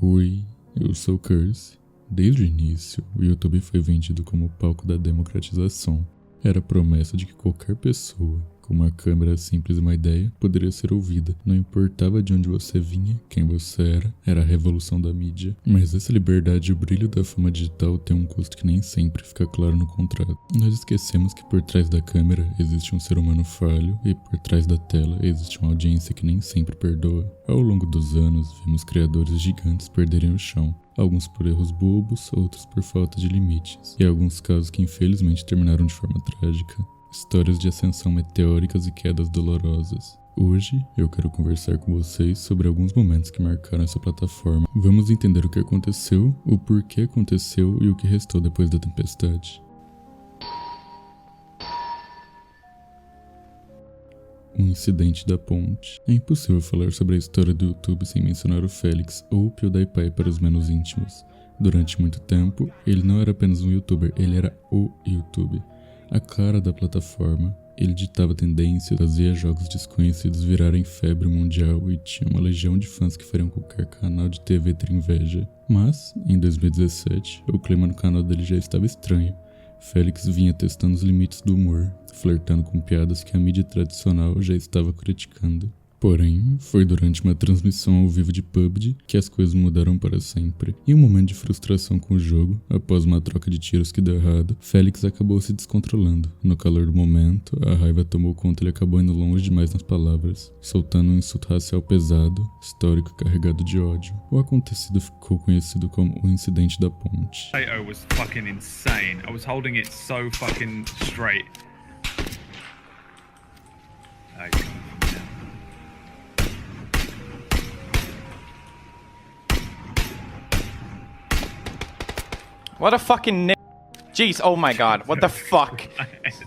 Oi, eu sou o Curse. Desde o início, o YouTube foi vendido como palco da democratização. Era a promessa de que qualquer pessoa, com uma câmera simples e uma ideia, poderia ser ouvida. Não importava de onde você vinha, quem você era a revolução da mídia. Mas essa liberdade e o brilho da fama digital tem um custo que nem sempre fica claro no contrato. Nós esquecemos que por trás da câmera existe um ser humano falho e por trás da tela existe uma audiência que nem sempre perdoa. Ao longo dos anos, vimos criadores gigantes perderem o chão. Alguns por erros bobos, outros por falta de limites, e alguns casos que infelizmente terminaram de forma trágica. Histórias de ascensão meteóricas e quedas dolorosas. Hoje, eu quero conversar com vocês sobre alguns momentos que marcaram essa plataforma. Vamos entender o que aconteceu, o porquê aconteceu e o que restou depois da tempestade. Um incidente da ponte. É impossível falar sobre a história do YouTube sem mencionar o Félix ou o PewDiePie para os menos íntimos. Durante muito tempo, ele não era apenas um youtuber, ele era o YouTube. A cara da plataforma, ele ditava tendências, fazia jogos desconhecidos virarem febre mundial e tinha uma legião de fãs que fariam qualquer canal de TV ter inveja. Mas, em 2017, o clima no canal dele já estava estranho. Félix vinha testando os limites do humor, flertando com piadas que a mídia tradicional já estava criticando. Porém, foi durante uma transmissão ao vivo de PUBG que as coisas mudaram para sempre. Em um momento de frustração com o jogo, após uma troca de tiros que deu errado, Félix acabou se descontrolando. No calor do momento, a raiva tomou conta e ele acabou indo longe demais nas palavras, soltando um insulto racial pesado, histórico e carregado de ódio. O acontecido ficou conhecido como o incidente da ponte. I was fucking insane. I was holding it so fucking straight. What a fucking Jeez, oh my god, what the fuck?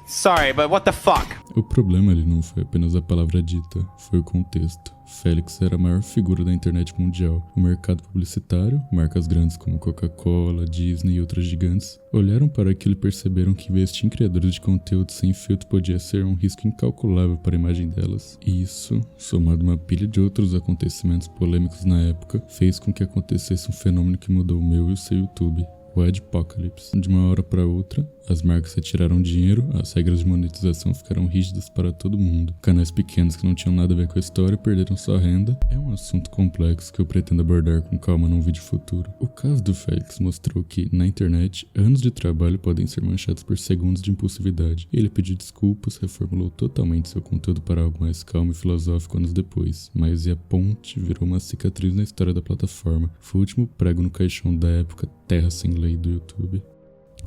Sorry, but what the fuck? O problema ali não foi apenas a palavra dita, foi o contexto. Félix era a maior figura da internet mundial. O mercado publicitário, marcas grandes como Coca-Cola, Disney e outras gigantes, olharam para aquilo e perceberam que investir em criadores de conteúdo sem filtro podia ser um risco incalculável para a imagem delas. E isso, somado a uma pilha de outros acontecimentos polêmicos na época, fez com que acontecesse um fenômeno que mudou o meu e o seu YouTube. O Adpocalypse. De uma hora para outra, as marcas retiraram dinheiro, as regras de monetização ficaram rígidas para todo mundo. Canais pequenos que não tinham nada a ver com a história perderam sua renda. É um assunto complexo que eu pretendo abordar com calma num vídeo futuro. O caso do Félix mostrou que, na internet, anos de trabalho podem ser manchados por segundos de impulsividade. Ele pediu desculpas, reformulou totalmente seu conteúdo para algo mais calmo e filosófico anos depois. Mas e a ponte virou uma cicatriz na história da plataforma. Foi o último prego no caixão da época terra sem lei do YouTube.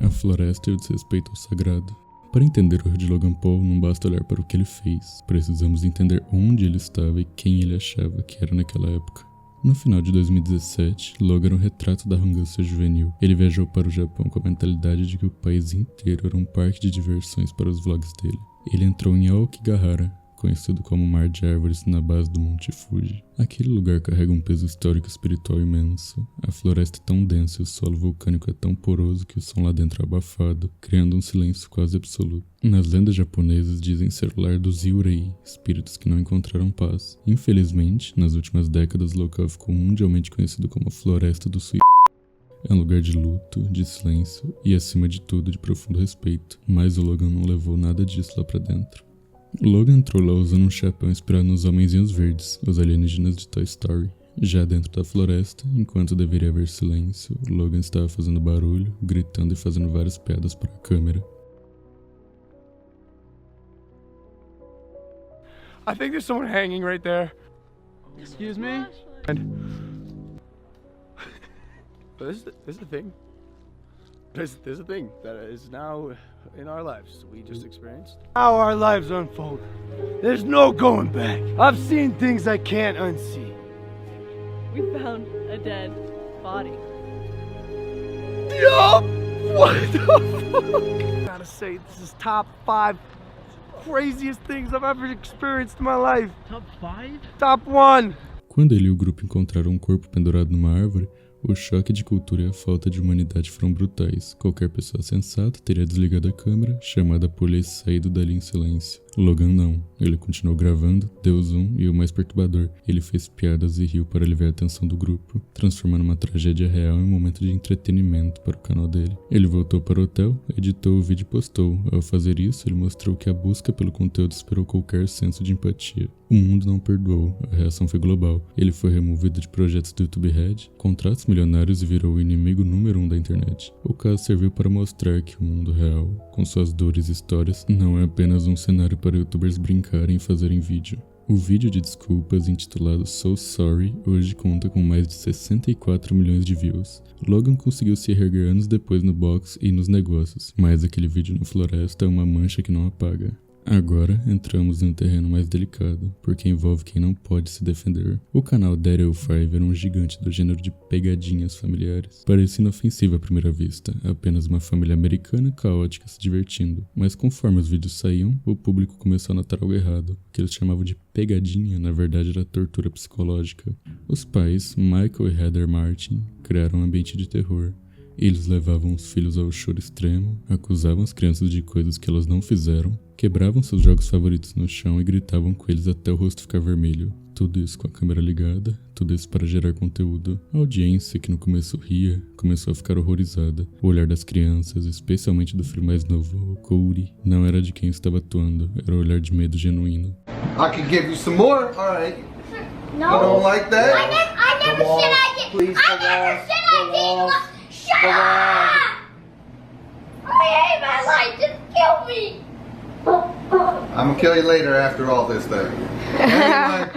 A floresta e o desrespeito ao sagrado. Para entender o erro de Logan Paul, não basta olhar para o que ele fez. Precisamos entender onde ele estava e quem ele achava que era naquela época. No final de 2017, Logan era um retrato da arrogância juvenil. Ele viajou para o Japão com a mentalidade de que o país inteiro era um parque de diversões para os vlogs dele. Ele entrou em Aokigahara, conhecido como Mar de Árvores, na base do Monte Fuji. Aquele lugar carrega um peso histórico e espiritual imenso. A floresta é tão densa e o solo vulcânico é tão poroso que o som lá dentro é abafado, criando um silêncio quase absoluto. Nas lendas japonesas dizem ser o lar dos Yurei, espíritos que não encontraram paz. Infelizmente, nas últimas décadas o local ficou mundialmente conhecido como a Floresta do Suicídio. É um lugar de luto, de silêncio e, acima de tudo, de profundo respeito. Mas o Logan não levou nada disso lá pra dentro. Logan entrou lá usando um chapéu inspirado nos Homenzinhos Verdes, os alienígenas de Toy Story. Já dentro da floresta, enquanto deveria haver silêncio, Logan estava fazendo barulho, gritando e fazendo várias piadas para a câmera. I think there's someone hanging right there. Excuse me? This is the thing. There's a thing that is now in our lives we just experienced. How our lives unfold. There's no going back. I've seen things I can't unsee. We found a dead body. Yup! What the fuck? Gotta say, this is top 5 craziest things I've ever experienced in my life. Top 5? Top 1! Quando ele e o grupo encontraram um corpo pendurado numa árvore, o choque de cultura e a falta de humanidade foram brutais. Qualquer pessoa sensata teria desligado a câmera, chamado a polícia e saído dali em silêncio. Logan não. Ele continuou gravando, deu zoom e o mais perturbador, ele fez piadas e riu para aliviar a atenção do grupo, transformando uma tragédia real em um momento de entretenimento para o canal dele. Ele voltou para o hotel, editou o vídeo e postou. Ao fazer isso, ele mostrou que a busca pelo conteúdo superou qualquer senso de empatia. O mundo não perdoou, a reação foi global. Ele foi removido de projetos do YouTube Red, contratos milionários e virou o inimigo número 1 da internet. O caso serviu para mostrar que o mundo real, com suas dores e histórias, não é apenas um cenário para youtubers brincarem e fazerem vídeo. O vídeo de desculpas, intitulado So Sorry, hoje conta com mais de 64 milhões de views. Logan conseguiu se reerguer anos depois no boxe e nos negócios, mas aquele vídeo no Floresta é uma mancha que não apaga. Agora entramos em um terreno mais delicado, porque envolve quem não pode se defender. O canal Daryl5 era um gigante do gênero de pegadinhas familiares. Parecia inofensivo à primeira vista, apenas uma família americana caótica se divertindo. Mas conforme os vídeos saíam, o público começou a notar algo errado. O que eles chamavam de pegadinha, na verdade era tortura psicológica. Os pais, Michael e Heather Martin, criaram um ambiente de terror. Eles levavam os filhos ao choro extremo, acusavam as crianças de coisas que elas não fizeram, quebravam seus jogos favoritos no chão e gritavam com eles até o rosto ficar vermelho. Tudo isso com a câmera ligada, tudo isso para gerar conteúdo. A audiência, que no começo ria, começou a ficar horrorizada. O olhar das crianças, especialmente do filho mais novo, Cody, não era de quem estava atuando, era o olhar de medo genuíno. I can give you some more. All right. No. You don't like that? I never said I did. Please, I never said I did. Shut up! I hate my life. Just kill me. I'm gonna kill you later after all this thing. Anyway.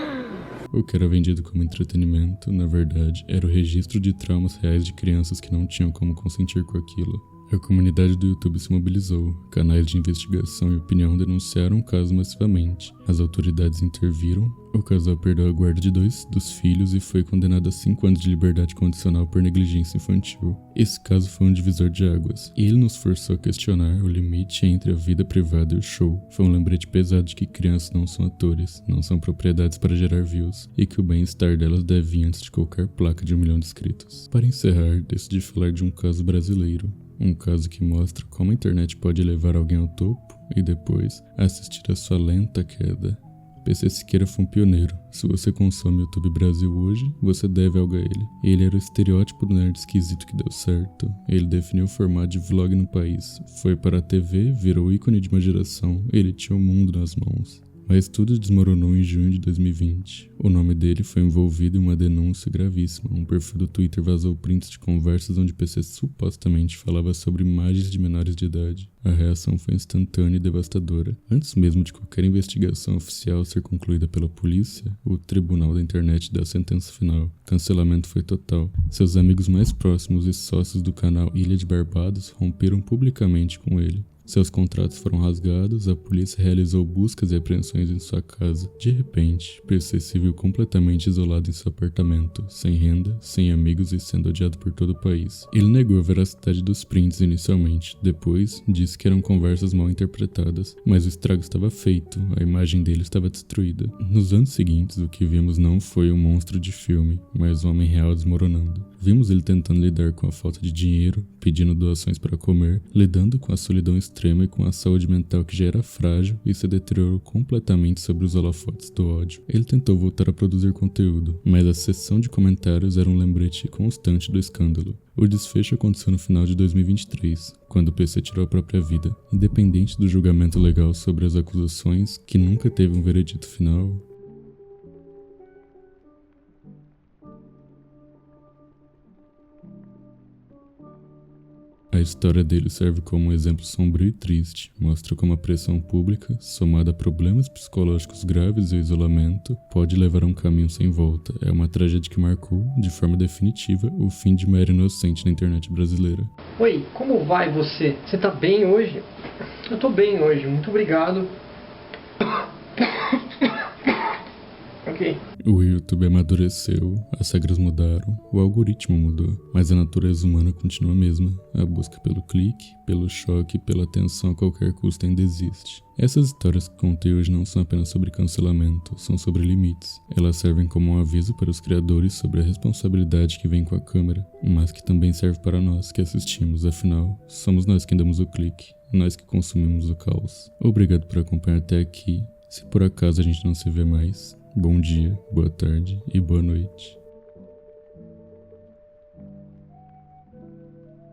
O que era vendido como entretenimento, na verdade, era o registro de traumas reais de crianças que não tinham como consentir com aquilo. A comunidade do YouTube se mobilizou, canais de investigação e opinião denunciaram o caso massivamente. As autoridades interviram, o casal perdeu a guarda de 2 dos filhos e foi condenado a 5 anos de liberdade condicional por negligência infantil. Esse caso foi um divisor de águas, e ele nos forçou a questionar o limite entre a vida privada e o show. Foi um lembrete pesado de que crianças não são atores, não são propriedades para gerar views, e que o bem-estar delas deve vir antes de qualquer placa de 1 milhão de inscritos. Para encerrar, decidi falar de um caso brasileiro. Um caso que mostra como a internet pode levar alguém ao topo e depois assistir a sua lenta queda. PC Siqueira foi um pioneiro. Se você consome YouTube Brasil hoje, você deve algo a ele. Ele era o estereótipo do nerd esquisito que deu certo. Ele definiu o formato de vlog no país. Foi para a TV, virou ícone de uma geração. Ele tinha o mundo nas mãos. Mas tudo desmoronou em junho de 2020. O nome dele foi envolvido em uma denúncia gravíssima. Um perfil do Twitter vazou prints de conversas onde PC supostamente falava sobre imagens de menores de idade. A reação foi instantânea e devastadora. Antes mesmo de qualquer investigação oficial ser concluída pela polícia, o tribunal da internet deu a sentença final. Cancelamento foi total. Seus amigos mais próximos e sócios do canal Ilha de Barbados romperam publicamente com ele. Seus contratos foram rasgados, a polícia realizou buscas e apreensões em sua casa. De repente, PC se viu completamente isolado em seu apartamento, sem renda, sem amigos e sendo odiado por todo o país. Ele negou a veracidade dos prints inicialmente, depois disse que eram conversas mal interpretadas, mas o estrago estava feito, a imagem dele estava destruída. Nos anos seguintes, o que vimos não foi um monstro de filme, mas um homem real desmoronando. Vimos ele tentando lidar com a falta de dinheiro, pedindo doações para comer, lidando com a solidão extrema e com a saúde mental que já era frágil e se deteriorou completamente sobre os holofotes do ódio. Ele tentou voltar a produzir conteúdo, mas a seção de comentários era um lembrete constante do escândalo. O desfecho aconteceu no final de 2023, quando o PC tirou a própria vida. Independente do julgamento legal sobre as acusações, que nunca teve um veredito final, a história dele serve como um exemplo sombrio e triste. Mostra como a pressão pública, somada a problemas psicológicos graves e o isolamento, pode levar a um caminho sem volta. É uma tragédia que marcou, de forma definitiva, o fim de uma era inocente na internet brasileira. Oi, como vai você? Você tá bem hoje? Eu tô bem hoje, muito obrigado. ok? O YouTube amadureceu, as regras mudaram, o algoritmo mudou, mas a natureza humana continua a mesma. A busca pelo clique, pelo choque, pela atenção a qualquer custo ainda existe. Essas histórias que contei hoje não são apenas sobre cancelamento, são sobre limites. Elas servem como um aviso para os criadores sobre a responsabilidade que vem com a câmera, mas que também serve para nós que assistimos, afinal, somos nós quem damos o clique, nós que consumimos o caos. Obrigado por acompanhar até aqui. Se por acaso a gente não se vê mais, bom dia, boa tarde e boa noite.